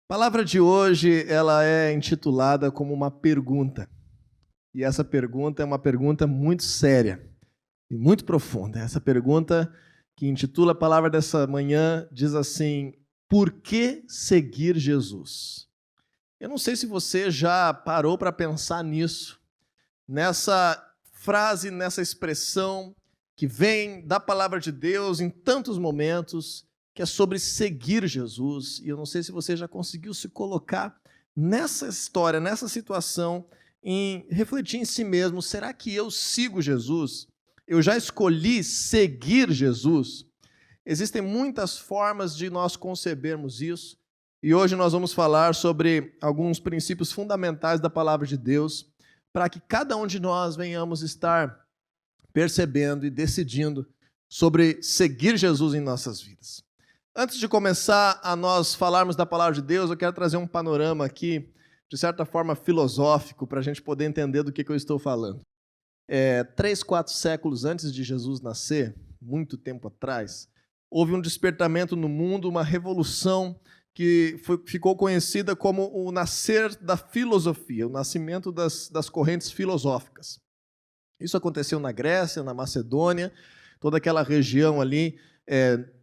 A palavra de hoje, ela é intitulada como uma pergunta. E essa pergunta é uma pergunta muito séria e muito profunda. Essa pergunta que intitula a palavra dessa manhã diz assim: por que seguir Jesus? Eu não sei se você já parou para pensar nisso, nessa frase, nessa expressão que vem da palavra de Deus em tantos momentos, que é sobre seguir Jesus. E eu não sei se você já conseguiu se colocar nessa história, nessa situação, em refletir em si mesmo: será que eu sigo Jesus? Eu já escolhi seguir Jesus? Existem muitas formas de nós concebermos isso, e hoje nós vamos falar sobre alguns princípios fundamentais da palavra de Deus, para que cada um de nós venhamos estar percebendo e decidindo sobre seguir Jesus em nossas vidas. Antes de começar a nós falarmos da palavra de Deus, eu quero trazer um panorama aqui, de certa forma filosófico, para a gente poder entender do que eu estou falando. 3, 4 séculos antes de Jesus nascer, muito tempo atrás, houve um despertamento no mundo, uma revolução que ficou conhecida como o nascer da filosofia, o nascimento das correntes filosóficas. Isso aconteceu na Grécia, na Macedônia, toda aquela região ali,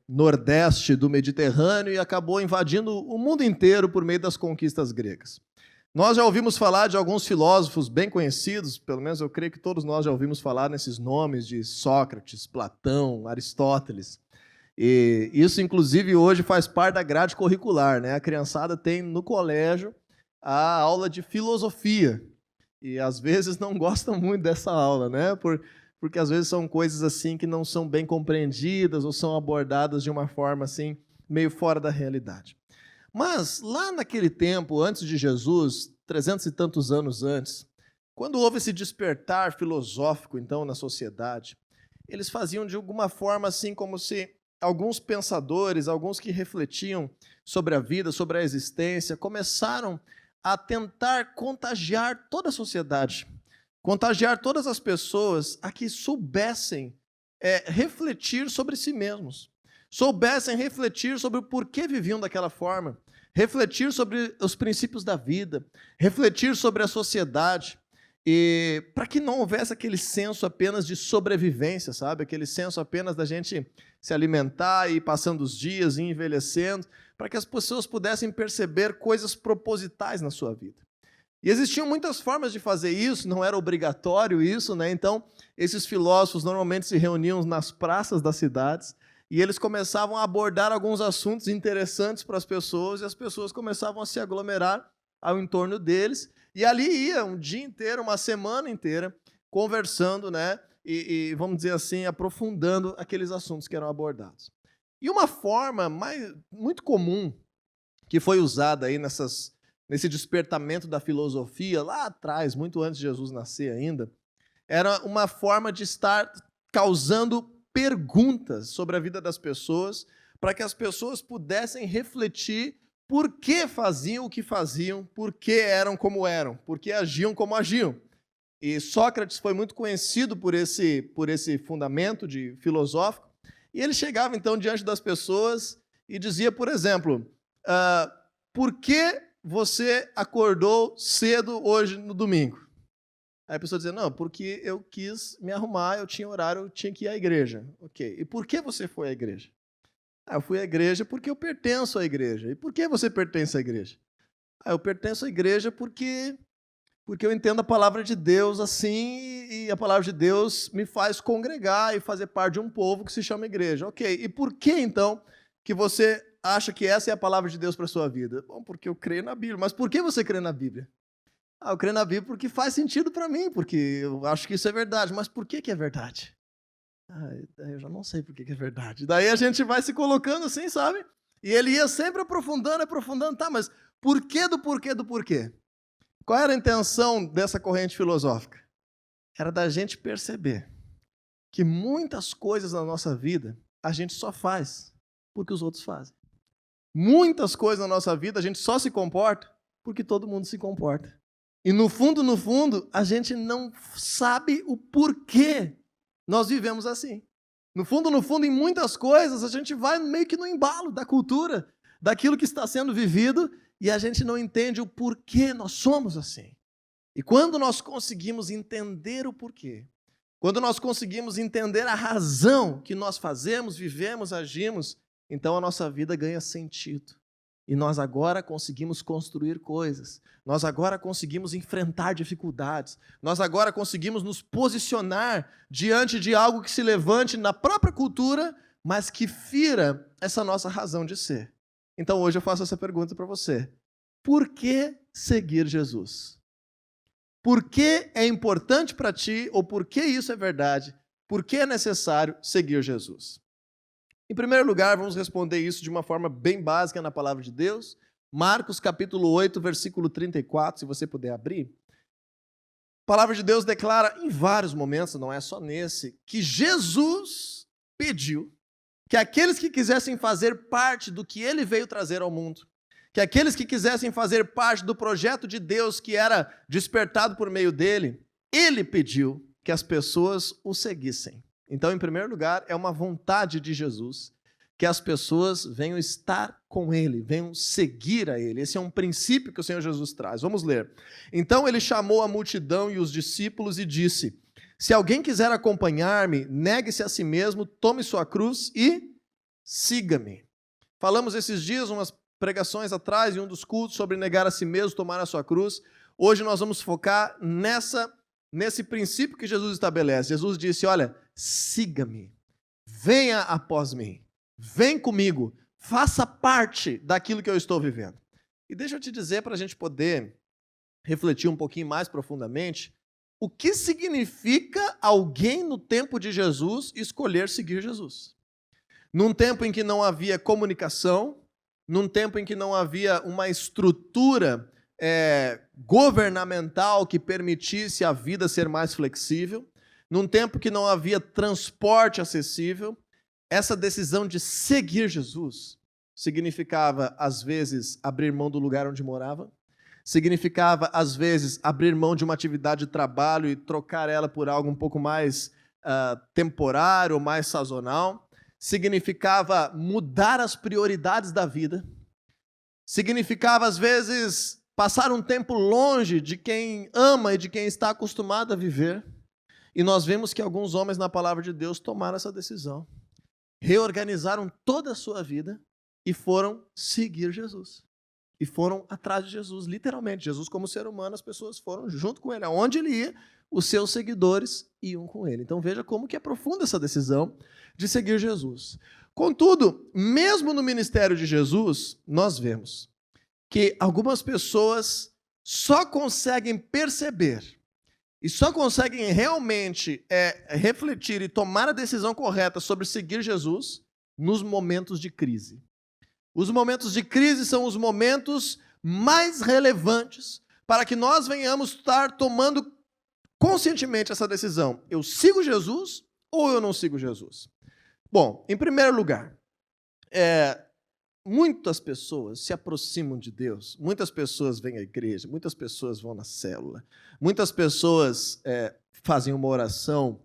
nordeste do Mediterrâneo, e acabou invadindo o mundo inteiro por meio das conquistas gregas. Nós já ouvimos falar de alguns filósofos bem conhecidos, pelo menos eu creio que todos nós já ouvimos falar nesses nomes de Sócrates, Platão, Aristóteles. E isso, inclusive, hoje faz parte da grade curricular, né? A criançada tem no colégio a aula de filosofia, e às vezes não gostam muito dessa aula, né? Porque às vezes são coisas assim que não são bem compreendidas ou são abordadas de uma forma assim meio fora da realidade. Mas lá naquele tempo, antes de Jesus, 300 e tantos anos antes, quando houve esse despertar filosófico então na sociedade, eles faziam de alguma forma assim como se alguns pensadores, alguns que refletiam sobre a vida, sobre a existência, começaram a tentar contagiar toda a sociedade, contagiar todas as pessoas a que soubessem refletir sobre si mesmos, soubessem refletir sobre o porquê viviam daquela forma, refletir sobre os princípios da vida, refletir sobre a sociedade, e para que não houvesse aquele senso apenas de sobrevivência, sabe? Aquele senso apenas da gente se alimentar e ir passando os dias e envelhecendo, para que as pessoas pudessem perceber coisas propositais na sua vida. E existiam muitas formas de fazer isso, não era obrigatório isso, né? Então, esses filósofos normalmente se reuniam nas praças das cidades e eles começavam a abordar alguns assuntos interessantes para as pessoas, e as pessoas começavam a se aglomerar ao entorno deles, e ali ia um dia inteiro, uma semana inteira, conversando, né? E vamos dizer assim, aprofundando aqueles assuntos que eram abordados. E uma forma muito comum que foi usada aí nesse despertamento da filosofia, lá atrás, muito antes de Jesus nascer ainda, era uma forma de estar causando perguntas sobre a vida das pessoas, para que as pessoas pudessem refletir por que faziam o que faziam, por que eram como eram, por que agiam como agiam. E Sócrates foi muito conhecido por esse fundamento filosófico, e ele chegava então diante das pessoas e dizia, por exemplo, por que você acordou cedo hoje no domingo? Aí a pessoa dizia, não, porque eu quis me arrumar, eu tinha horário, eu tinha que ir à igreja. Ok, e por que você foi à igreja? Eu fui à igreja porque eu pertenço à igreja. E por que você pertence à igreja? Eu pertenço à igreja porque eu entendo a palavra de Deus assim, e a palavra de Deus me faz congregar e fazer parte de um povo que se chama igreja. Ok, e por que então que você acha que essa é a palavra de Deus para a sua vida? Bom, porque eu creio na Bíblia. Mas por que você crê na Bíblia? Eu creio na Bíblia porque faz sentido para mim, porque eu acho que isso é verdade. Mas por que é verdade? Eu já não sei por que é verdade. Daí a gente vai se colocando assim, sabe? E ele ia sempre aprofundando. Tá, mas porquê do porquê do porquê? Qual era a intenção dessa corrente filosófica? Era da gente perceber que muitas coisas na nossa vida a gente só faz porque os outros fazem. Muitas coisas na nossa vida a gente só se comporta porque todo mundo se comporta. E no fundo, a gente não sabe o porquê nós vivemos assim. No fundo, em muitas coisas, a gente vai meio que no embalo da cultura, daquilo que está sendo vivido, e a gente não entende o porquê nós somos assim. E quando nós conseguimos entender o porquê, quando nós conseguimos entender a razão que nós fazemos, vivemos, agimos, então a nossa vida ganha sentido. E nós agora conseguimos construir coisas, nós agora conseguimos enfrentar dificuldades, nós agora conseguimos nos posicionar diante de algo que se levante na própria cultura, mas que fira essa nossa razão de ser. Então hoje eu faço essa pergunta para você. Por que seguir Jesus? Por que é importante para ti, ou por que isso é verdade? Por que é necessário seguir Jesus? Em primeiro lugar, vamos responder isso de uma forma bem básica na palavra de Deus. Marcos capítulo 8, versículo 34, se você puder abrir. A palavra de Deus declara em vários momentos, não é só nesse, que Jesus pediu que aqueles que quisessem fazer parte do que ele veio trazer ao mundo, que aqueles que quisessem fazer parte do projeto de Deus que era despertado por meio dele, ele pediu que as pessoas o seguissem. Então, em primeiro lugar, é uma vontade de Jesus que as pessoas venham estar com ele, venham seguir a ele. Esse é um princípio que o Senhor Jesus traz. Vamos ler. Então, ele chamou a multidão e os discípulos e disse: se alguém quiser acompanhar-me, negue-se a si mesmo, tome sua cruz e siga-me. Falamos esses dias, umas pregações atrás, em um dos cultos, sobre negar a si mesmo, tomar a sua cruz. Hoje nós vamos focar nesse princípio que Jesus estabelece. Jesus disse: olha, siga-me, venha após mim, vem comigo, faça parte daquilo que eu estou vivendo. E deixa eu te dizer, para a gente poder refletir um pouquinho mais profundamente, o que significa alguém no tempo de Jesus escolher seguir Jesus. Num tempo em que não havia comunicação, num tempo em que não havia uma estrutura governamental que permitisse a vida ser mais flexível, num tempo que não havia transporte acessível, essa decisão de seguir Jesus significava, às vezes, abrir mão do lugar onde morava, significava, às vezes, abrir mão de uma atividade de trabalho e trocar ela por algo um pouco mais temporário, mais sazonal, significava mudar as prioridades da vida, significava, às vezes, passar um tempo longe de quem ama e de quem está acostumado a viver. E nós vemos que alguns homens na palavra de Deus tomaram essa decisão, reorganizaram toda a sua vida e foram seguir Jesus. E foram atrás de Jesus, literalmente. Jesus como ser humano, as pessoas foram junto com ele. Aonde ele ia, os seus seguidores iam com ele. Então veja como que é profunda essa decisão de seguir Jesus. Contudo, mesmo no ministério de Jesus, nós vemos que algumas pessoas só conseguem perceber e só conseguem realmente refletir e tomar a decisão correta sobre seguir Jesus nos momentos de crise. Os momentos de crise são os momentos mais relevantes para que nós venhamos estar tomando conscientemente essa decisão. Eu sigo Jesus ou eu não sigo Jesus? Bom, em primeiro lugar, muitas pessoas se aproximam de Deus, muitas pessoas vêm à igreja, muitas pessoas vão na célula, muitas pessoas fazem uma oração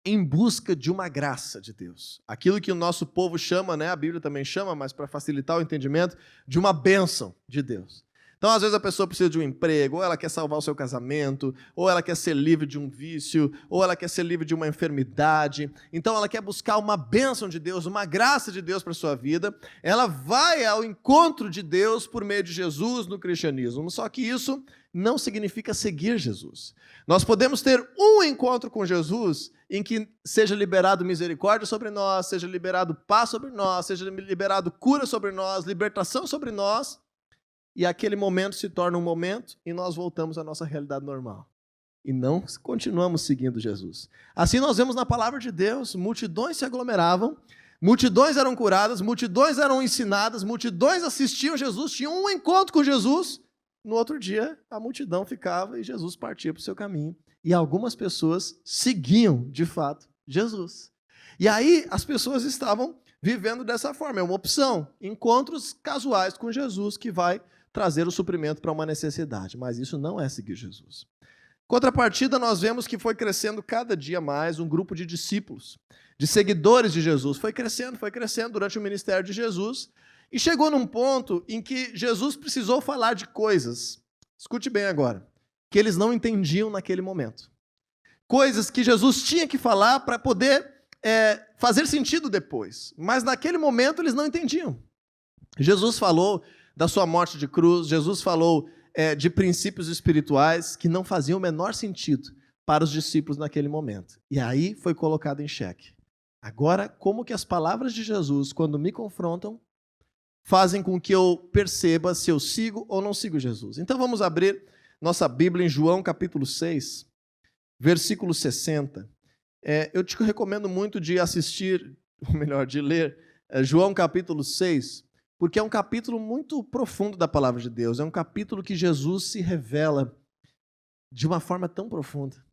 em busca de uma graça de Deus. Aquilo que o nosso povo chama, a Bíblia também chama, mas para facilitar o entendimento, de uma bênção de Deus. Então, às vezes, a pessoa precisa de um emprego, ou ela quer salvar o seu casamento, ou ela quer ser livre de um vício, ou ela quer ser livre de uma enfermidade. Então, ela quer buscar uma bênção de Deus, uma graça de Deus para a sua vida. Ela vai ao encontro de Deus por meio de Jesus no cristianismo. Só que isso não significa seguir Jesus. Nós podemos ter um encontro com Jesus em que seja liberado misericórdia sobre nós, seja liberado paz sobre nós, seja liberado cura sobre nós, libertação sobre nós, e aquele momento se torna um momento e nós voltamos à nossa realidade normal. E não continuamos seguindo Jesus. Assim nós vemos na palavra de Deus, multidões se aglomeravam, multidões eram curadas, multidões eram ensinadas, multidões assistiam Jesus, tinham um encontro com Jesus. No outro dia, a multidão ficava e Jesus partia para o seu caminho. E algumas pessoas seguiam, de fato, Jesus. E aí as pessoas estavam vivendo dessa forma. É uma opção. Encontros casuais com Jesus que vai trazer o suprimento para uma necessidade. Mas isso não é seguir Jesus. Contrapartida, nós vemos que foi crescendo cada dia mais um grupo de discípulos, de seguidores de Jesus. Foi crescendo durante o ministério de Jesus. E chegou num ponto em que Jesus precisou falar de coisas, escute bem agora, que eles não entendiam naquele momento. Coisas que Jesus tinha que falar para poder fazer sentido depois. Mas naquele momento eles não entendiam. Jesus falou da sua morte de cruz, Jesus falou de princípios espirituais que não faziam o menor sentido para os discípulos naquele momento. E aí foi colocado em xeque. Agora, como que as palavras de Jesus, quando me confrontam, fazem com que eu perceba se eu sigo ou não sigo Jesus? Então vamos abrir nossa Bíblia em João capítulo 6, versículo 60. Eu te recomendo muito de assistir, ou melhor, de ler João capítulo 6, porque é um capítulo muito profundo da palavra de Deus. É um capítulo que Jesus se revela de uma forma tão profunda.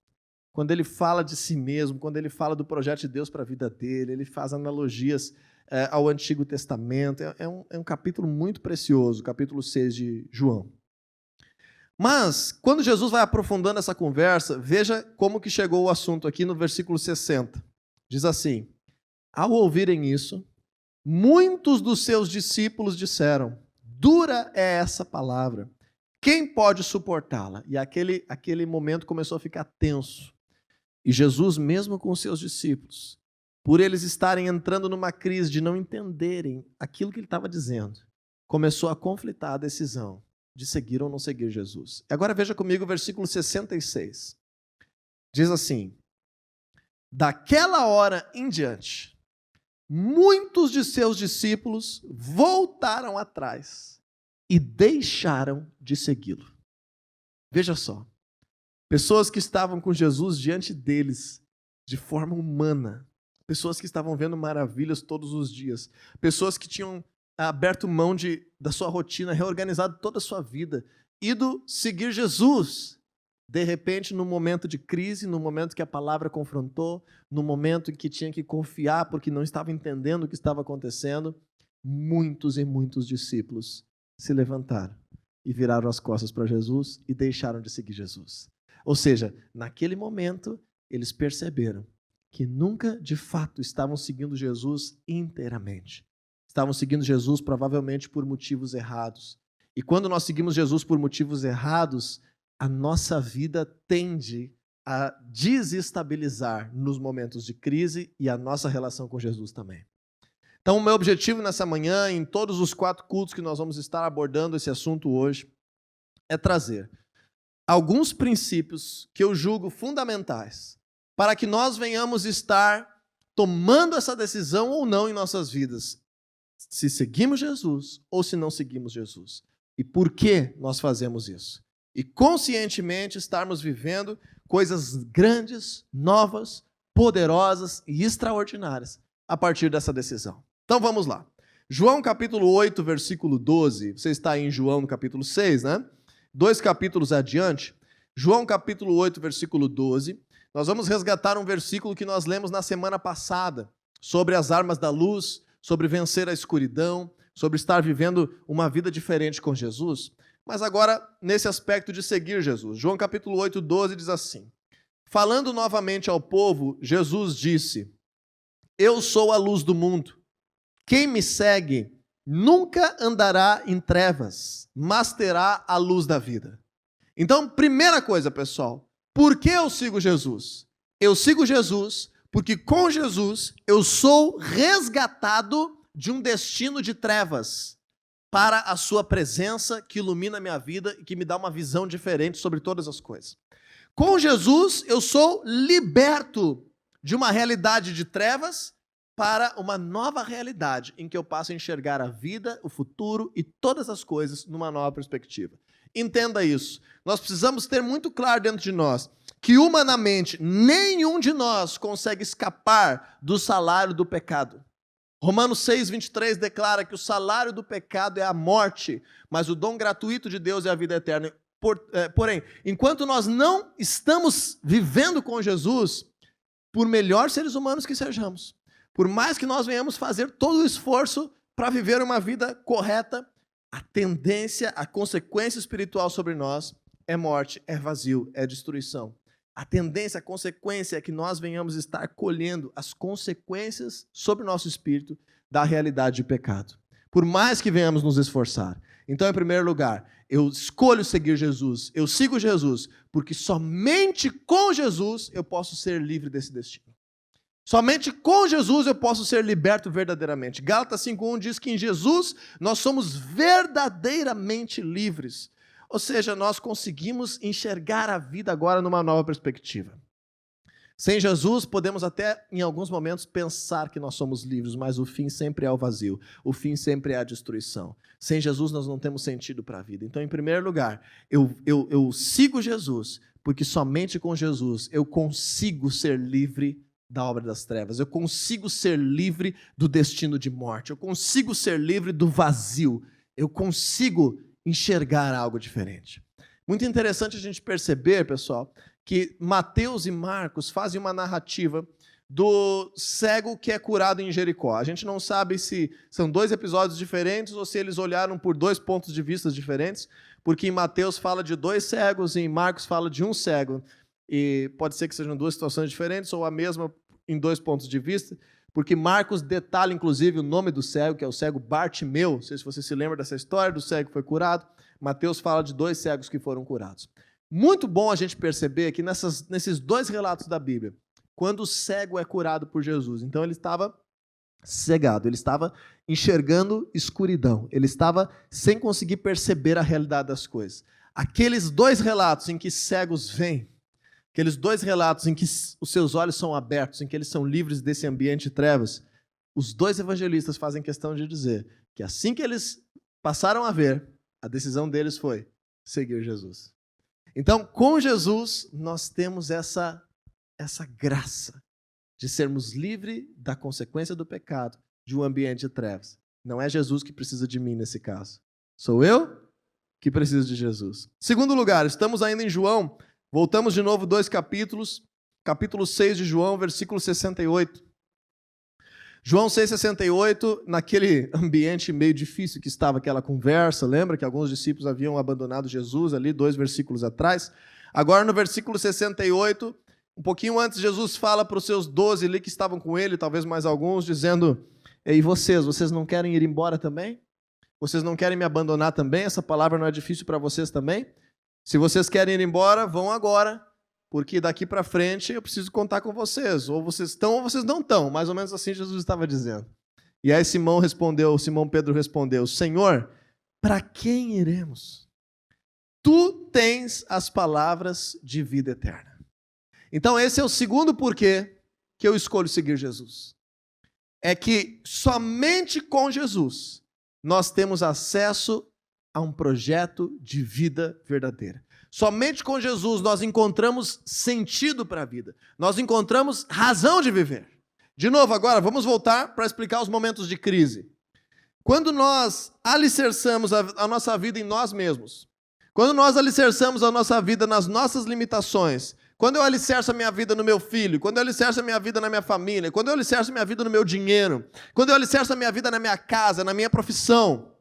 Quando ele fala de si mesmo, quando ele fala do projeto de Deus para a vida dele, ele faz analogias ao Antigo Testamento. É um capítulo muito precioso, capítulo 6 de João. Mas, quando Jesus vai aprofundando essa conversa, veja como que chegou o assunto aqui no versículo 60. Diz assim: ao ouvirem isso, muitos dos seus discípulos disseram: dura é essa palavra, quem pode suportá-la? E aquele momento começou a ficar tenso. E Jesus, mesmo com os seus discípulos, por eles estarem entrando numa crise de não entenderem aquilo que ele estava dizendo, começou a conflitar a decisão de seguir ou não seguir Jesus. Agora veja comigo o versículo 66. Diz assim: daquela hora em diante, muitos de seus discípulos voltaram atrás e deixaram de segui-lo. Veja só, pessoas que estavam com Jesus diante deles de forma humana, pessoas que estavam vendo maravilhas todos os dias, pessoas que tinham aberto mão da sua rotina, reorganizado toda a sua vida, ido seguir Jesus. De repente, no momento de crise, no momento que a palavra confrontou, no momento em que tinha que confiar porque não estava entendendo o que estava acontecendo, muitos e muitos discípulos se levantaram e viraram as costas para Jesus e deixaram de seguir Jesus. Ou seja, naquele momento, eles perceberam que nunca, de fato, estavam seguindo Jesus inteiramente. Estavam seguindo Jesus provavelmente por motivos errados. E quando nós seguimos Jesus por motivos errados, a nossa vida tende a desestabilizar nos momentos de crise e a nossa relação com Jesus também. Então, o meu objetivo nessa manhã, em todos os 4 cultos que nós vamos estar abordando esse assunto hoje, é trazer alguns princípios que eu julgo fundamentais para que nós venhamos estar tomando essa decisão ou não em nossas vidas, se seguimos Jesus ou se não seguimos Jesus. E por que nós fazemos isso? E conscientemente estarmos vivendo coisas grandes, novas, poderosas e extraordinárias a partir dessa decisão. Então vamos lá. João capítulo 8, versículo 12. Você está aí em João no capítulo 6, né? 2 capítulos adiante. João capítulo 8, versículo 12. Nós vamos resgatar um versículo que nós lemos na semana passada, sobre as armas da luz, sobre vencer a escuridão, sobre estar vivendo uma vida diferente com Jesus. Mas agora, nesse aspecto de seguir Jesus. João capítulo 8, 12 diz assim: falando novamente ao povo, Jesus disse: eu sou a luz do mundo. Quem me segue nunca andará em trevas, mas terá a luz da vida. Então, primeira coisa, pessoal, por que eu sigo Jesus? Eu sigo Jesus porque com Jesus eu sou resgatado de um destino de trevas para a sua presença que ilumina a minha vida e que me dá uma visão diferente sobre todas as coisas. Com Jesus eu sou liberto de uma realidade de trevas para uma nova realidade em que eu passo a enxergar a vida, o futuro e todas as coisas numa nova perspectiva. Entenda isso. Nós precisamos ter muito claro dentro de nós que humanamente nenhum de nós consegue escapar do salário do pecado. Romanos 6, 23 declara que o salário do pecado é a morte, mas o dom gratuito de Deus é a vida eterna. Porém, enquanto nós não estamos vivendo com Jesus, por melhores seres humanos que sejamos, por mais que nós venhamos fazer todo o esforço para viver uma vida correta, a tendência, a consequência espiritual sobre nós é morte, é vazio, é destruição. A tendência, a consequência é que nós venhamos estar colhendo as consequências sobre o nosso espírito da realidade de pecado. por mais que venhamos nos esforçar. Então, em primeiro lugar, eu escolho seguir Jesus, eu sigo Jesus, porque somente com Jesus eu posso ser livre desse destino. Somente com Jesus eu posso ser liberto verdadeiramente. Gálatas 5:1 diz que em Jesus nós somos verdadeiramente livres. Ou seja, nós conseguimos enxergar a vida agora numa nova perspectiva. Sem Jesus, podemos até, em alguns momentos, pensar que nós somos livres, mas o fim sempre é o vazio, o fim sempre é a destruição. Sem Jesus, nós não temos sentido para a vida. Então, em primeiro lugar, eu sigo Jesus, porque somente com Jesus eu consigo ser livre da obra das trevas, eu consigo ser livre do destino de morte, eu consigo ser livre do vazio, eu consigo enxergar algo diferente. Muito interessante a gente perceber, pessoal, que Mateus e Marcos fazem uma narrativa do cego que é curado em Jericó. A gente não sabe se são dois episódios diferentes ou se eles olharam por dois pontos de vista diferentes, porque em Mateus fala de dois cegos e em Marcos fala de um cego. E pode ser que sejam duas situações diferentes ou a mesma em dois pontos de vista, porque Marcos detalha, inclusive, o nome do cego, que é o cego Bartimeu. Não sei se você se lembra dessa história do cego que foi curado. Mateus fala de dois cegos que foram curados. Muito bom a gente perceber que nesses dois relatos da Bíblia, quando o cego é curado por Jesus, então ele estava cegado, ele estava enxergando escuridão, ele estava sem conseguir perceber a realidade das coisas. Aqueles dois relatos em que cegos vêm, aqueles dois relatos em que os seus olhos são abertos, em que eles são livres desse ambiente de trevas, os dois evangelistas fazem questão de dizer que assim que eles passaram a ver, a decisão deles foi seguir Jesus. Então, com Jesus, nós temos essa graça de sermos livres da consequência do pecado, de um ambiente de trevas. Não é Jesus que precisa de mim nesse caso. Sou eu que preciso de Jesus. Segundo lugar, estamos ainda em João. Voltamos de novo 2 capítulos. Capítulo 6 de João, versículo 68. João 6,68, naquele ambiente meio difícil que estava aquela conversa, lembra que alguns discípulos haviam abandonado Jesus ali, 2 versículos atrás. Agora no versículo 68, um pouquinho antes, Jesus fala para os seus 12 ali que estavam com ele, talvez mais alguns, dizendo: e vocês não querem ir embora também? Vocês não querem me abandonar também? Essa palavra não é difícil para vocês também? Se vocês querem ir embora, vão agora, porque daqui para frente eu preciso contar com vocês. Ou vocês estão ou vocês não estão. Mais ou menos assim Jesus estava dizendo. E aí Simão Pedro respondeu: Senhor, para quem iremos? Tu tens as palavras de vida eterna. Então esse é o segundo porquê que eu escolho seguir Jesus. É que somente com Jesus nós temos acesso a um projeto de vida verdadeira. Somente com Jesus nós encontramos sentido para a vida. Nós encontramos razão de viver. De novo, agora, vamos voltar para explicar os momentos de crise. Quando nós alicerçamos a nossa vida em nós mesmos, quando nós alicerçamos a nossa vida nas nossas limitações, quando eu alicerço a minha vida no meu filho, quando eu alicerço a minha vida na minha família, quando eu alicerço a minha vida no meu dinheiro, quando eu alicerço a minha vida na minha casa, na minha profissão,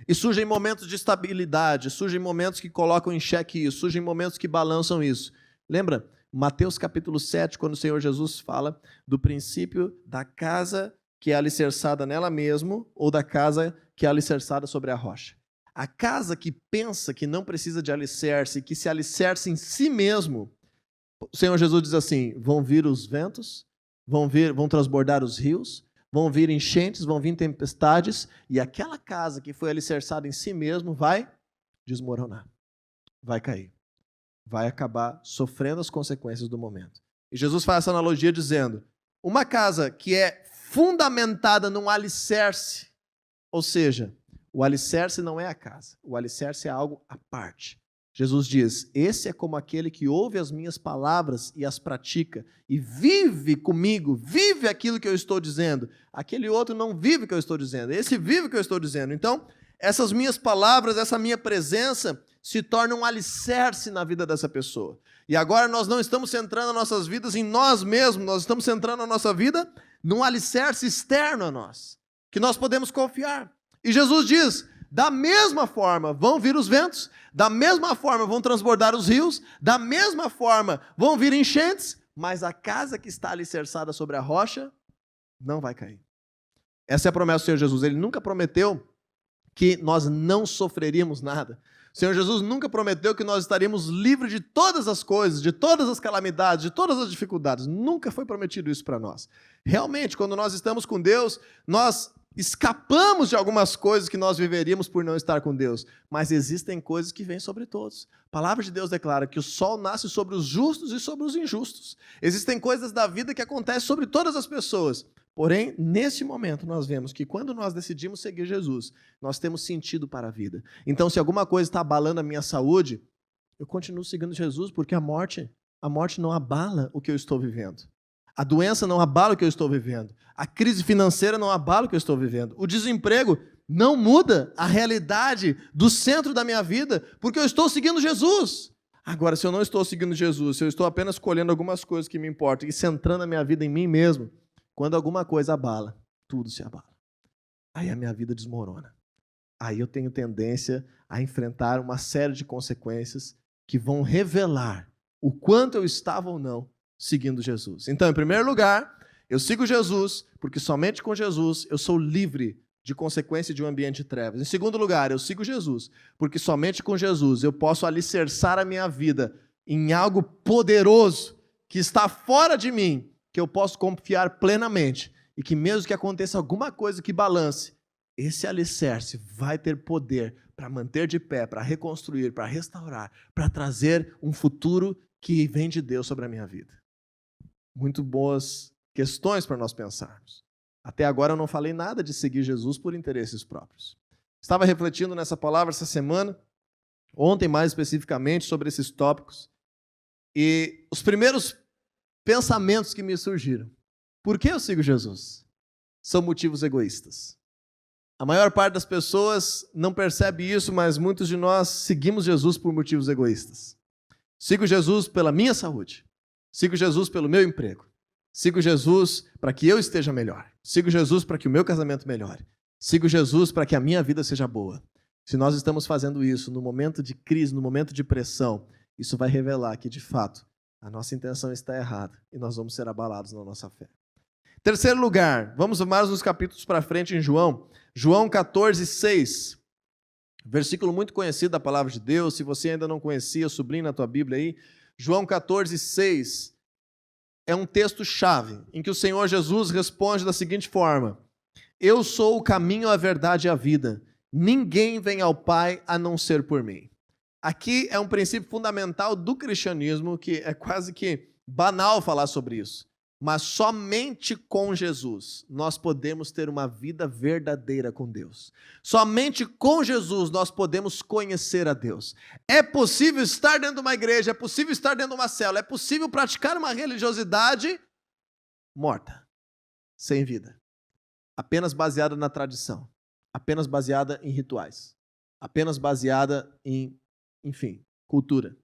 e surgem momentos de estabilidade, surgem momentos que colocam em xeque isso, surgem momentos que balançam isso. Lembra? Mateus capítulo 7, quando o Senhor Jesus fala do princípio da casa que é alicerçada nela mesmo ou da casa que é alicerçada sobre a rocha. A casa que pensa que não precisa de alicerce, que se alicerce em si mesmo, o Senhor Jesus diz assim: vão vir os ventos, vão transbordar os rios, vão vir enchentes, vão vir tempestades, e aquela casa que foi alicerçada em si mesmo vai desmoronar, vai cair, vai acabar sofrendo as consequências do momento. E Jesus faz essa analogia dizendo: uma casa que é fundamentada num alicerce, ou seja, o alicerce não é a casa, o alicerce é algo à parte. Jesus diz: esse é como aquele que ouve as minhas palavras e as pratica, e vive comigo, vive aquilo que eu estou dizendo. Aquele outro não vive o que eu estou dizendo, esse vive o que eu estou dizendo. Então, essas minhas palavras, essa minha presença, se torna um alicerce na vida dessa pessoa. E agora nós não estamos centrando nossas vidas em nós mesmos, nós estamos centrando a nossa vida num alicerce externo a nós, que nós podemos confiar. E Jesus diz: da mesma forma vão vir os ventos, da mesma forma vão transbordar os rios, da mesma forma vão vir enchentes, mas a casa que está alicerçada sobre a rocha não vai cair. Essa é a promessa do Senhor Jesus. Ele nunca prometeu que nós não sofreríamos nada. O Senhor Jesus nunca prometeu que nós estaríamos livres de todas as coisas, de todas as calamidades, de todas as dificuldades. Nunca foi prometido isso para nós. Realmente, quando nós estamos com Deus, nós escapamos de algumas coisas que nós viveríamos por não estar com Deus. Mas existem coisas que vêm sobre todos. A palavra de Deus declara que o sol nasce sobre os justos e sobre os injustos. Existem coisas da vida que acontecem sobre todas as pessoas. Porém, nesse momento, nós vemos que quando nós decidimos seguir Jesus, nós temos sentido para a vida. Então, se alguma coisa está abalando a minha saúde, eu continuo seguindo Jesus, porque a morte não abala o que eu estou vivendo. A doença não abala o que eu estou vivendo. A crise financeira não abala o que eu estou vivendo. O desemprego não muda a realidade do centro da minha vida, porque eu estou seguindo Jesus. Agora, se eu não estou seguindo Jesus, se eu estou apenas escolhendo algumas coisas que me importam e centrando a minha vida em mim mesmo, quando alguma coisa abala, tudo se abala. Aí a minha vida desmorona. Aí eu tenho tendência a enfrentar uma série de consequências que vão revelar o quanto eu estava ou não seguindo Jesus. Então, em primeiro lugar, eu sigo Jesus, porque somente com Jesus eu sou livre de consequência de um ambiente de trevas. Em segundo lugar, eu sigo Jesus, porque somente com Jesus eu posso alicerçar a minha vida em algo poderoso que está fora de mim, que eu posso confiar plenamente e que mesmo que aconteça alguma coisa que balance, esse alicerce vai ter poder para manter de pé, para reconstruir, para restaurar, para trazer um futuro que vem de Deus sobre a minha vida. Muito boas questões para nós pensarmos. Até agora eu não falei nada de seguir Jesus por interesses próprios. Estava refletindo nessa palavra essa semana, ontem mais especificamente, sobre esses tópicos, e os primeiros pensamentos que me surgiram. Por que eu sigo Jesus? São motivos egoístas. A maior parte das pessoas não percebe isso, mas muitos de nós seguimos Jesus por motivos egoístas. Sigo Jesus pela minha saúde. Sigo Jesus pelo meu emprego. Sigo Jesus para que eu esteja melhor. Sigo Jesus para que o meu casamento melhore. Sigo Jesus para que a minha vida seja boa. Se nós estamos fazendo isso no momento de crise, no momento de pressão, isso vai revelar que, de fato, a nossa intenção está errada e nós vamos ser abalados na nossa fé. Terceiro lugar, vamos mais uns capítulos para frente em João. João 14:6. Versículo muito conhecido da palavra de Deus. Se você ainda não conhecia, sublinhe na tua Bíblia aí. João 14:6 é um texto-chave em que o Senhor Jesus responde da seguinte forma: Eu sou o caminho, a verdade e a vida. Ninguém vem ao Pai a não ser por mim. Aqui é um princípio fundamental do cristianismo, que é quase que banal falar sobre isso. Mas somente com Jesus nós podemos ter uma vida verdadeira com Deus. Somente com Jesus nós podemos conhecer a Deus. É possível estar dentro de uma igreja, é possível estar dentro de uma célula, é possível praticar uma religiosidade morta, sem vida, apenas baseada na tradição, apenas baseada em rituais, apenas baseada em, enfim, cultura.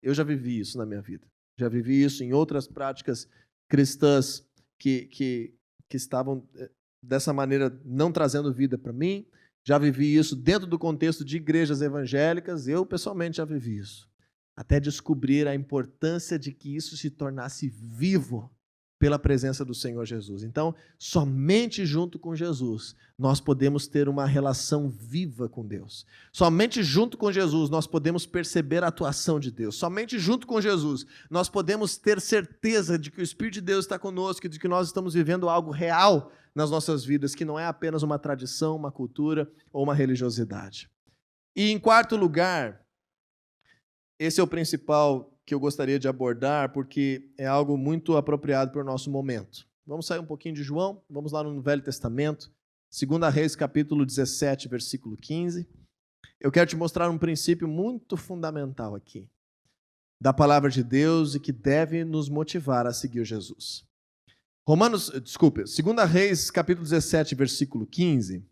Eu já vivi isso na minha vida. Já vivi isso em outras práticas cristãs que estavam dessa maneira não trazendo vida para mim. Já vivi isso dentro do contexto de igrejas evangélicas. Eu, pessoalmente, já vivi isso. Até descobrir a importância de que isso se tornasse vivo pela presença do Senhor Jesus. Então, somente junto com Jesus nós podemos ter uma relação viva com Deus. Somente junto com Jesus nós podemos perceber a atuação de Deus. Somente junto com Jesus nós podemos ter certeza de que o Espírito de Deus está conosco e de que nós estamos vivendo algo real nas nossas vidas, que não é apenas uma tradição, uma cultura ou uma religiosidade. E em quarto lugar, esse é o principal que eu gostaria de abordar, porque é algo muito apropriado para o nosso momento. Vamos sair um pouquinho de João, vamos lá no Velho Testamento, 2 Reis, capítulo 17, versículo 15. Eu quero te mostrar um princípio muito fundamental aqui, da palavra de Deus e que deve nos motivar a seguir Jesus. 2 Reis, capítulo 17, versículo 15.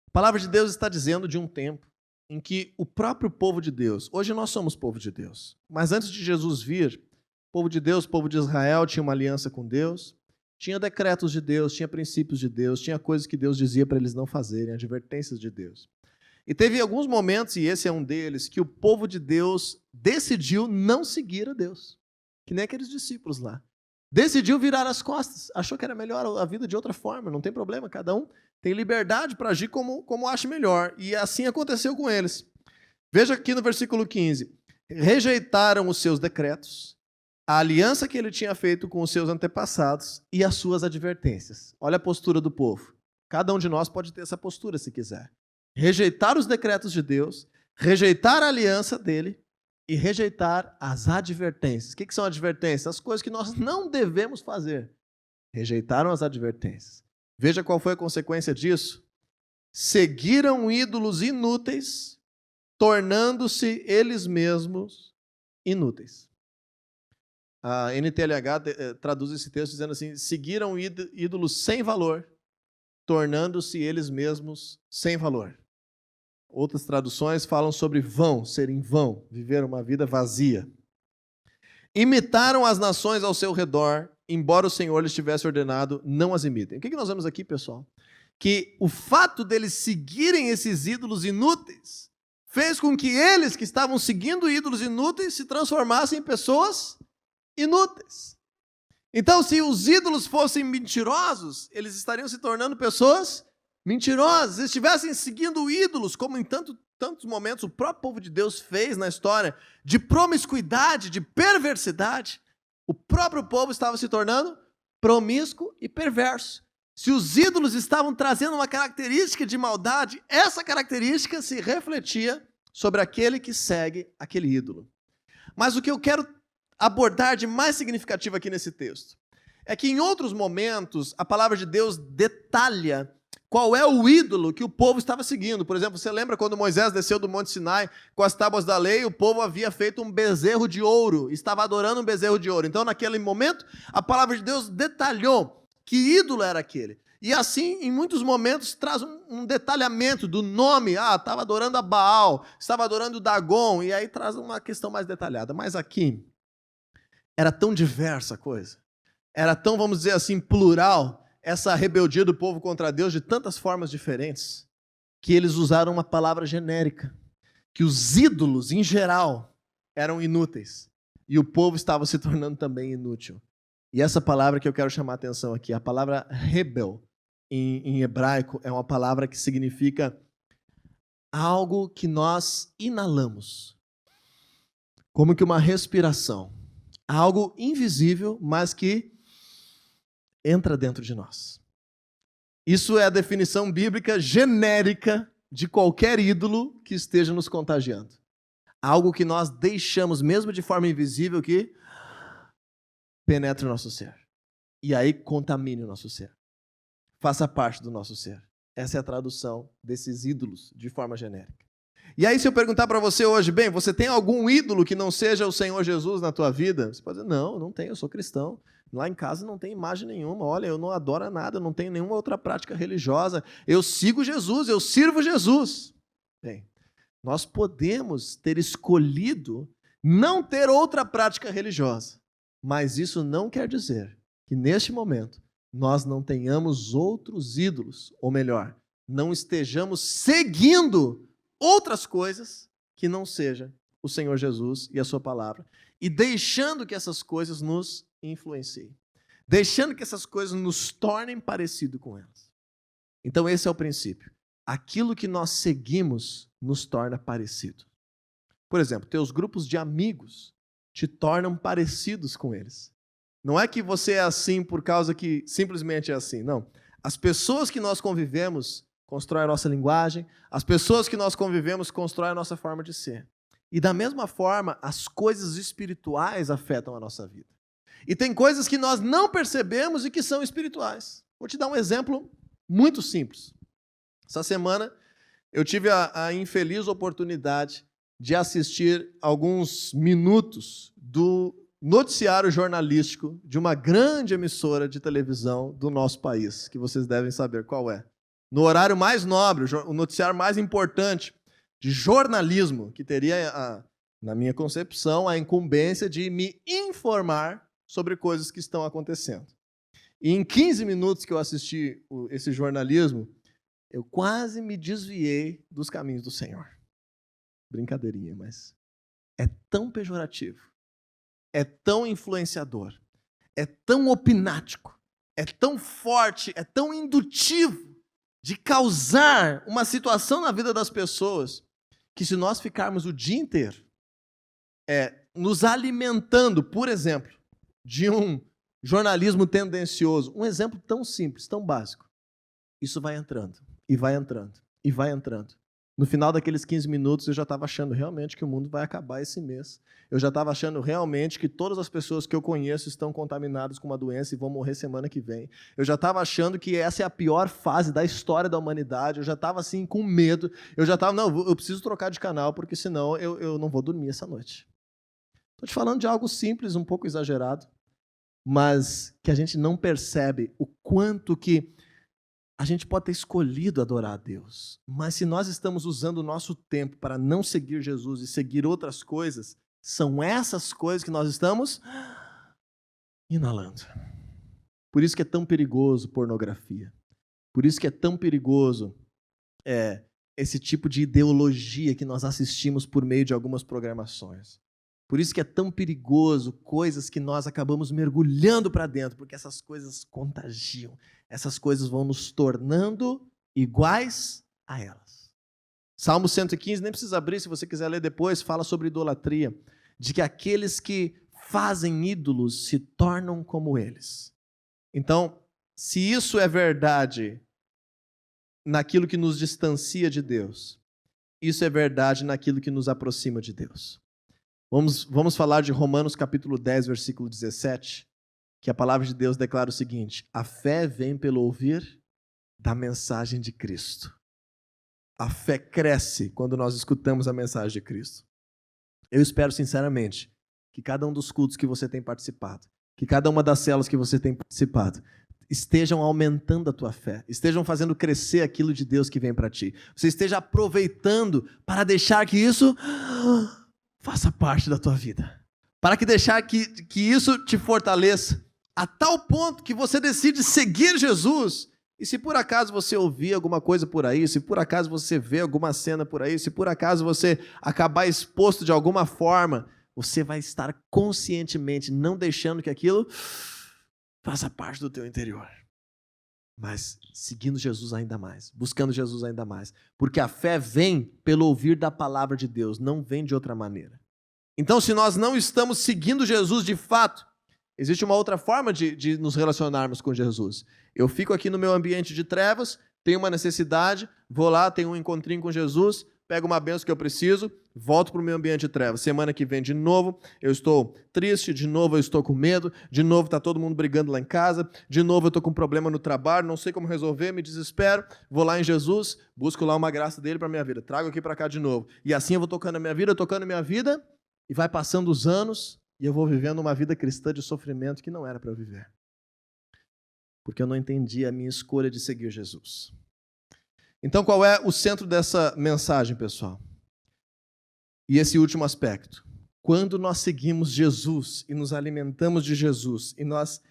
A palavra de Deus está dizendo de um tempo em que o próprio povo de Deus, hoje nós somos povo de Deus, mas antes de Jesus vir, povo de Deus, povo de Israel, tinha uma aliança com Deus, tinha decretos de Deus, tinha princípios de Deus, tinha coisas que Deus dizia para eles não fazerem, advertências de Deus. E teve alguns momentos, e esse é um deles, que o povo de Deus decidiu não seguir a Deus, que nem aqueles discípulos lá. decidiu virar as costas, achou que era melhor a vida de outra forma, não tem problema, cada um tem liberdade para agir como acha melhor, e assim aconteceu com eles. Veja aqui no versículo 15, rejeitaram os seus decretos, a aliança que ele tinha feito com os seus antepassados e as suas advertências. Olha a postura do povo. Cada um de nós pode ter essa postura se quiser. Rejeitar os decretos de Deus, rejeitar a aliança dele e rejeitar as advertências. O que são advertências? As coisas que nós não devemos fazer. Rejeitaram as advertências. Veja qual foi a consequência disso. Seguiram ídolos inúteis, tornando-se eles mesmos inúteis. A NTLH traduz esse texto dizendo assim, seguiram ídolos sem valor, tornando-se eles mesmos sem valor. Outras traduções falam sobre vão, ser em vão, viver uma vida vazia. Imitaram as nações ao seu redor, embora o Senhor lhes tivesse ordenado, não as imitem. O que nós vemos aqui, pessoal? Que o fato deles seguirem esses ídolos inúteis fez com que eles que estavam seguindo ídolos inúteis se transformassem em pessoas inúteis. Então, se os ídolos fossem mentirosos, eles estariam se tornando pessoas mentirosas. Se estivessem seguindo ídolos, como em tantos momentos o próprio povo de Deus fez na história, de promiscuidade, de perversidade, o próprio povo estava se tornando promíscuo e perverso. Se os ídolos estavam trazendo uma característica de maldade, essa característica se refletia sobre aquele que segue aquele ídolo. Mas o que eu quero abordar de mais significativo aqui nesse texto é que em outros momentos a palavra de Deus detalha qual é o ídolo que o povo estava seguindo. Por exemplo, você lembra quando Moisés desceu do Monte Sinai com as tábuas da lei, o povo havia feito um bezerro de ouro, estava adorando um bezerro de ouro. Então, naquele momento, a palavra de Deus detalhou que ídolo era aquele. E assim, em muitos momentos, traz um detalhamento do nome. Estava adorando a Baal, estava adorando o Dagon, e aí traz uma questão mais detalhada. Mas aqui, era tão diversa a coisa, era tão, vamos dizer assim, plural, essa rebeldia do povo contra Deus de tantas formas diferentes, que eles usaram uma palavra genérica, que os ídolos, em geral, eram inúteis, e o povo estava se tornando também inútil. E essa palavra que eu quero chamar a atenção aqui, a palavra rebel, em hebraico, é uma palavra que significa algo que nós inalamos, como que uma respiração, algo invisível, mas que entra dentro de nós. Isso é a definição bíblica genérica de qualquer ídolo que esteja nos contagiando. Algo que nós deixamos, mesmo de forma invisível, que penetre o nosso ser. E aí contamine o nosso ser. Faça parte do nosso ser. Essa é a tradução desses ídolos de forma genérica. E aí, se eu perguntar para você hoje, bem, você tem algum ídolo que não seja o Senhor Jesus na tua vida? Você pode dizer, não, não tenho, eu sou cristão. Lá em casa não tem imagem nenhuma. Olha, eu não adoro nada, eu não tenho nenhuma outra prática religiosa. Eu sigo Jesus, eu sirvo Jesus. Bem, nós podemos ter escolhido não ter outra prática religiosa, mas isso não quer dizer que neste momento nós não tenhamos outros ídolos, ou melhor, não estejamos seguindo outras coisas que não seja o Senhor Jesus e a sua palavra, e deixando que essas coisas nos influenciem, deixando que essas coisas nos tornem parecido com elas. Então esse é o princípio. Aquilo que nós seguimos nos torna parecido. Por exemplo, teus grupos de amigos te tornam parecidos com eles. Não é que você é assim por causa que simplesmente é assim, não. As pessoas que nós convivemos constroem a nossa linguagem, as pessoas que nós convivemos constroem a nossa forma de ser. E da mesma forma, as coisas espirituais afetam a nossa vida. E tem coisas que nós não percebemos e que são espirituais. Vou te dar um exemplo muito simples. Essa semana eu tive a infeliz oportunidade de assistir alguns minutos do noticiário jornalístico de uma grande emissora de televisão do nosso país, que vocês devem saber qual é. No horário mais nobre, o noticiário mais importante de jornalismo, que teria, na minha concepção, a incumbência de me informar sobre coisas que estão acontecendo. E em 15 minutos que eu assisti esse jornalismo, eu quase me desviei dos caminhos do Senhor. Brincadeirinha, mas é tão pejorativo, é tão influenciador, é tão opinático, é tão forte, é tão indutivo de causar uma situação na vida das pessoas, que se nós ficarmos o dia inteiro nos alimentando, por exemplo, de um jornalismo tendencioso, um exemplo tão simples, tão básico, isso vai entrando, e vai entrando, e vai entrando. No final daqueles 15 minutos, eu já estava achando realmente que o mundo vai acabar esse mês. Eu já estava achando realmente que todas as pessoas que eu conheço estão contaminadas com uma doença e vão morrer semana que vem. Eu já estava achando que essa é a pior fase da história da humanidade. Eu já estava assim com medo. Eu já estava, não, eu preciso trocar de canal, porque senão eu não vou dormir essa noite. Estou te falando de algo simples, um pouco exagerado, mas que a gente não percebe o quanto que a gente pode ter escolhido adorar a Deus, mas se nós estamos usando o nosso tempo para não seguir Jesus e seguir outras coisas, são essas coisas que nós estamos inalando. Por isso que é tão perigoso pornografia. Por isso que é tão perigoso esse tipo de ideologia que nós assistimos por meio de algumas programações. Por isso que é tão perigoso coisas que nós acabamos mergulhando para dentro, porque essas coisas contagiam. Essas coisas vão nos tornando iguais a elas. Salmo 115, nem precisa abrir, se você quiser ler depois, fala sobre idolatria, de que aqueles que fazem ídolos se tornam como eles. Então, se isso é verdade naquilo que nos distancia de Deus, isso é verdade naquilo que nos aproxima de Deus. Vamos falar de Romanos capítulo 10, versículo 17, que a palavra de Deus declara o seguinte: a fé vem pelo ouvir da mensagem de Cristo. A fé cresce quando nós escutamos a mensagem de Cristo. Eu espero sinceramente que cada um dos cultos que você tem participado, que cada uma das células que você tem participado, estejam aumentando a tua fé, estejam fazendo crescer aquilo de Deus que vem para ti. Você esteja aproveitando para deixar que isso faça parte da tua vida. Para que deixar que isso te fortaleça a tal ponto que você decide seguir Jesus. E se por acaso você ouvir alguma coisa por aí, se por acaso você vê alguma cena por aí, se por acaso você acabar exposto de alguma forma, você vai estar conscientemente não deixando que aquilo faça parte do teu interior. Mas seguindo Jesus ainda mais, buscando Jesus ainda mais. Porque a fé vem pelo ouvir da palavra de Deus, não vem de outra maneira. Então, se nós não estamos seguindo Jesus de fato, existe uma outra forma de nos relacionarmos com Jesus. Eu fico aqui no meu ambiente de trevas, tenho uma necessidade, vou lá, tenho um encontrinho com Jesus, pego uma bênção que eu preciso, volto para o meu ambiente de trevas. Semana que vem, de novo, eu estou triste, de novo eu estou com medo, de novo está todo mundo brigando lá em casa, de novo eu estou com um problema no trabalho, não sei como resolver, me desespero, vou lá em Jesus, busco lá uma graça dele para a minha vida, trago aqui para cá de novo. E assim eu vou tocando a minha vida, e vai passando os anos, e eu vou vivendo uma vida cristã de sofrimento que não era para eu viver. Porque eu não entendi a minha escolha de seguir Jesus. Então, qual é o centro dessa mensagem, pessoal? E esse último aspecto. Quando nós seguimos Jesus e nos alimentamos de Jesus e nós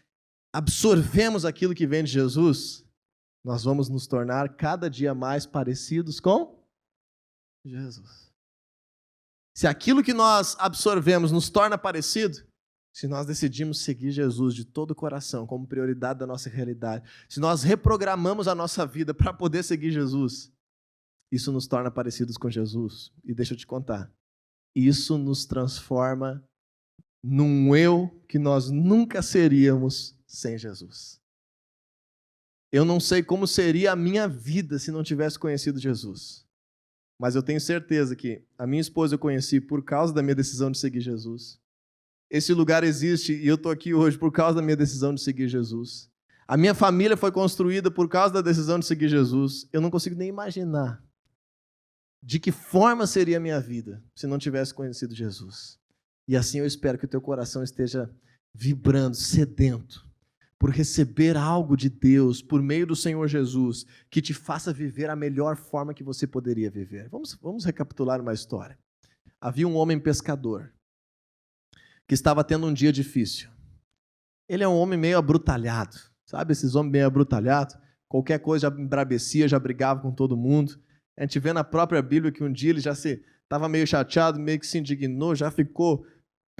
absorvemos aquilo que vem de Jesus, nós vamos nos tornar cada dia mais parecidos com Jesus. Se aquilo que nós absorvemos nos torna parecido, se nós decidimos seguir Jesus de todo o coração como prioridade da nossa realidade, se nós reprogramamos a nossa vida para poder seguir Jesus, isso nos torna parecidos com Jesus. E deixa eu te contar, isso nos transforma num eu que nós nunca seríamos sem Jesus. Eu não sei como seria a minha vida se não tivesse conhecido Jesus. Mas eu tenho certeza que a minha esposa eu conheci por causa da minha decisão de seguir Jesus. Esse lugar existe e eu estou aqui hoje por causa da minha decisão de seguir Jesus. A minha família foi construída por causa da decisão de seguir Jesus. Eu não consigo nem imaginar de que forma seria a minha vida se não tivesse conhecido Jesus. E assim eu espero que o teu coração esteja vibrando, sedento, por receber algo de Deus por meio do Senhor Jesus, que te faça viver a melhor forma que você poderia viver. Vamos recapitular uma história. Havia um homem pescador que estava tendo um dia difícil. Ele é um homem meio abrutalhado, sabe esses homens meio abrutalhados? Qualquer coisa já embrabecia, já brigava com todo mundo. A gente vê na própria Bíblia que um dia ele já estava meio chateado, meio que se indignou, já ficou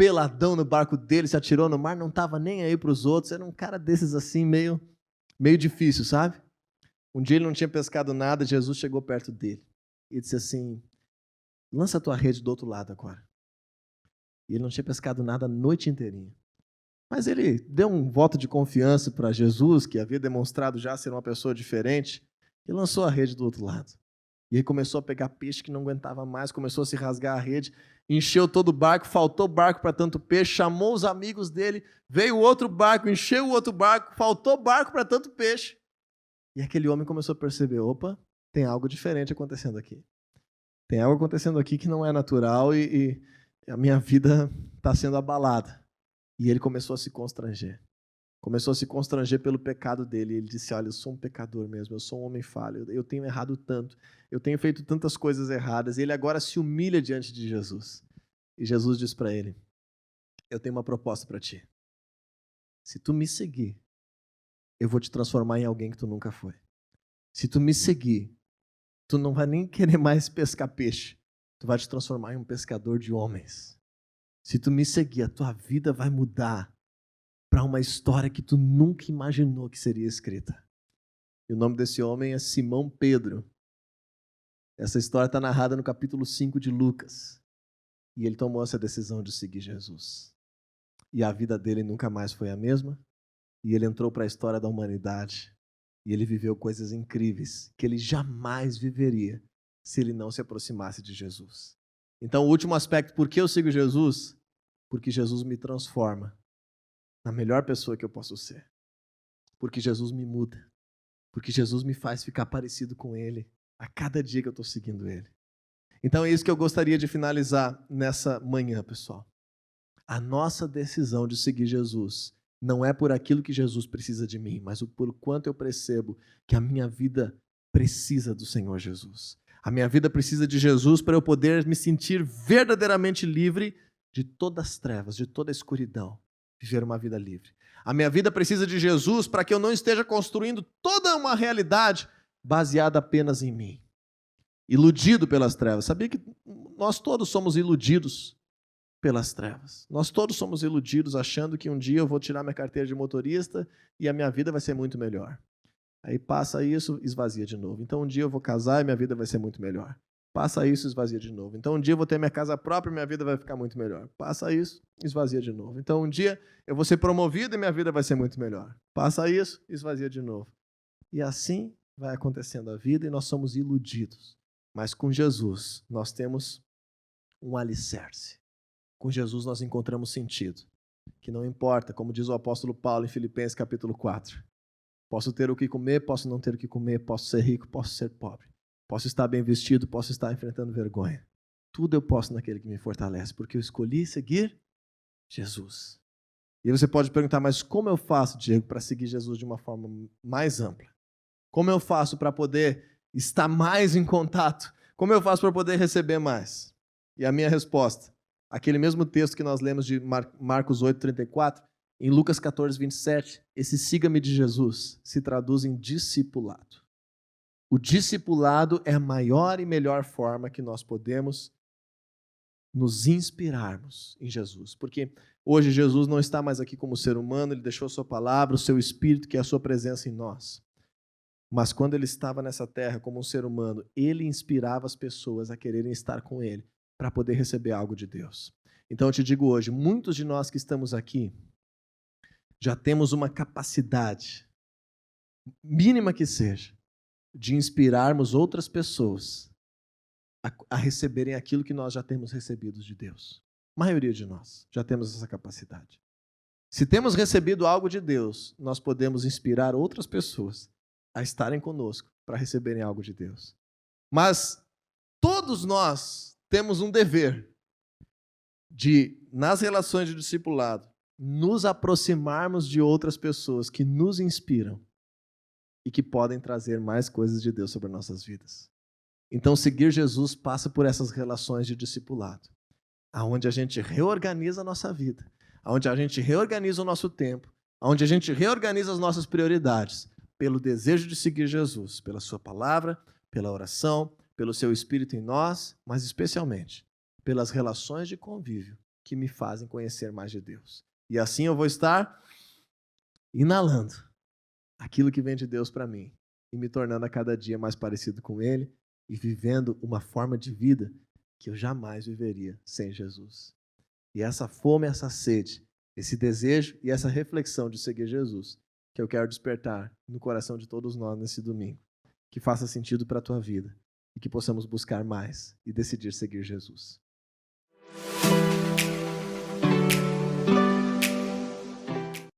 peladão no barco dele, se atirou no mar, não estava nem aí para os outros. Era um cara desses assim, meio difícil, sabe? Um dia ele não tinha pescado nada, Jesus chegou perto dele e disse assim: lança a tua rede do outro lado agora. E ele não tinha pescado nada a noite inteirinha. Mas ele deu um voto de confiança para Jesus, que havia demonstrado já ser uma pessoa diferente, e lançou a rede do outro lado. E aí começou a pegar peixe que não aguentava mais, começou a se rasgar a rede, encheu todo o barco, faltou barco para tanto peixe, chamou os amigos dele, veio outro barco, encheu o outro barco, faltou barco para tanto peixe. E aquele homem começou a perceber, opa, tem algo diferente acontecendo aqui. Tem algo acontecendo aqui que não é natural e a minha vida está sendo abalada. E ele começou a se constranger. Começou a se constranger pelo pecado dele. Ele disse, olha, eu sou um pecador mesmo, eu sou um homem falho, eu tenho errado tanto, eu tenho feito tantas coisas erradas. E ele agora se humilha diante de Jesus. E Jesus diz para ele, eu tenho uma proposta para ti. Se tu me seguir, eu vou te transformar em alguém que tu nunca foi. Se tu me seguir, tu não vai nem querer mais pescar peixe. Tu vai te transformar em um pescador de homens. Se tu me seguir, a tua vida vai mudar para uma história que tu nunca imaginou que seria escrita. E o nome desse homem é Simão Pedro. Essa história está narrada no capítulo 5 de Lucas. E ele tomou essa decisão de seguir Jesus. E a vida dele nunca mais foi a mesma. E ele entrou para a história da humanidade. E ele viveu coisas incríveis que ele jamais viveria se ele não se aproximasse de Jesus. Então, o último aspecto, por que eu sigo Jesus? Porque Jesus me transforma na melhor pessoa que eu posso ser. Porque Jesus me muda. Porque Jesus me faz ficar parecido com Ele a cada dia que eu estou seguindo Ele. Então, é isso que eu gostaria de finalizar nessa manhã, pessoal. A nossa decisão de seguir Jesus não é por aquilo que Jesus precisa de mim, mas por quanto eu percebo que a minha vida precisa do Senhor Jesus. A minha vida precisa de Jesus para eu poder me sentir verdadeiramente livre de todas as trevas, de toda a escuridão. Viver uma vida livre. A minha vida precisa de Jesus para que eu não esteja construindo toda uma realidade baseada apenas em mim. Iludido pelas trevas. Sabia que nós todos somos iludidos pelas trevas. Nós todos somos iludidos achando que um dia eu vou tirar minha carteira de motorista e a minha vida vai ser muito melhor. Aí passa isso, esvazia de novo. Então um dia eu vou casar e minha vida vai ser muito melhor. Passa isso, esvazia de novo. Então um dia eu vou ter minha casa própria e minha vida vai ficar muito melhor. Passa isso, esvazia de novo. Então um dia eu vou ser promovido e minha vida vai ser muito melhor. Passa isso, esvazia de novo. E assim vai acontecendo a vida e nós somos iludidos. Mas com Jesus nós temos um alicerce. Com Jesus nós encontramos sentido. Que não importa, como diz o apóstolo Paulo em Filipenses capítulo 4. Posso ter o que comer, posso não ter o que comer, posso ser rico, posso ser pobre. Posso estar bem vestido, posso estar enfrentando vergonha. Tudo eu posso naquele que me fortalece, porque eu escolhi seguir Jesus. E aí você pode perguntar, mas como eu faço, Diego, para seguir Jesus de uma forma mais ampla? Como eu faço para poder estar mais em contato? Como eu faço para poder receber mais? E a minha resposta, aquele mesmo texto que nós lemos de Marcos 8:34, em Lucas 14:27, esse siga-me de Jesus se traduz em discipulado. O discipulado é a maior e melhor forma que nós podemos nos inspirarmos em Jesus. Porque hoje Jesus não está mais aqui como ser humano, ele deixou a sua palavra, o seu Espírito, que é a sua presença em nós. Mas quando ele estava nessa terra como um ser humano, ele inspirava as pessoas a quererem estar com ele para poder receber algo de Deus. Então eu te digo hoje, muitos de nós que estamos aqui já temos uma capacidade, mínima que seja, de inspirarmos outras pessoas a receberem aquilo que nós já temos recebido de Deus. A maioria de nós já temos essa capacidade. Se temos recebido algo de Deus, nós podemos inspirar outras pessoas a estarem conosco para receberem algo de Deus. Mas todos nós temos um dever de, nas relações de discipulado, nos aproximarmos de outras pessoas que nos inspiram e que podem trazer mais coisas de Deus sobre nossas vidas. Então, seguir Jesus passa por essas relações de discipulado, onde a gente reorganiza a nossa vida, onde a gente reorganiza o nosso tempo, onde a gente reorganiza as nossas prioridades, pelo desejo de seguir Jesus, pela sua palavra, pela oração, pelo seu Espírito em nós, mas especialmente pelas relações de convívio que me fazem conhecer mais de Deus. E assim eu vou estar inalando aquilo que vem de Deus para mim e me tornando a cada dia mais parecido com Ele e vivendo uma forma de vida que eu jamais viveria sem Jesus. E essa fome, essa sede, esse desejo e essa reflexão de seguir Jesus, que eu quero despertar no coração de todos nós nesse domingo, que faça sentido para a tua vida e que possamos buscar mais e decidir seguir Jesus.